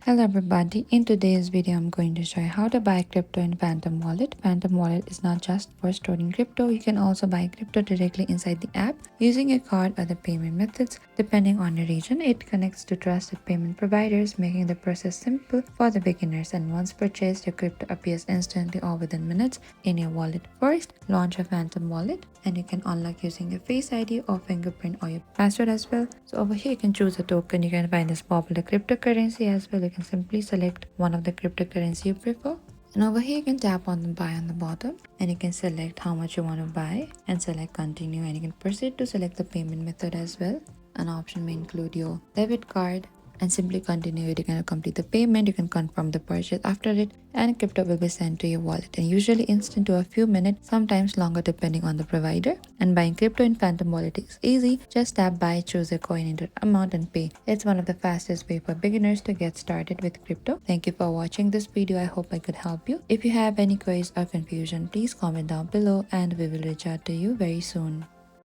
Hello everybody, in today's video I'm going to show you how to buy crypto in Phantom Wallet. Phantom Wallet is not just for storing crypto, you can also buy crypto directly inside the app using a card or the payment methods. Depending on your region, it connects to trusted payment providers, making the process simple for the beginners. And once purchased, your crypto appears instantly or within minutes in your wallet. First, launch a Phantom Wallet and you can unlock using your Face ID or fingerprint or your password as well. So over here you can choose a token. You can find this popular cryptocurrency as well. You can simply select one of the cryptocurrency you prefer. And over here you can tap on the buy on the bottom and you can select how much you want to buy and select continue, and you can proceed to select the payment method as well. An option may include your debit card, and simply continue it. You can complete the payment, you can confirm the purchase after it, and crypto will be sent to your wallet, and usually instant to a few minutes, sometimes longer depending on the provider. And buying crypto in Phantom Wallet is easy. Just tap buy, choose a coin, enter amount and pay. It's one of the fastest way for beginners to get started with crypto. Thank you for watching this video. I hope I could help you. If you have any queries or confusion, please comment down below and we will reach out to you very soon.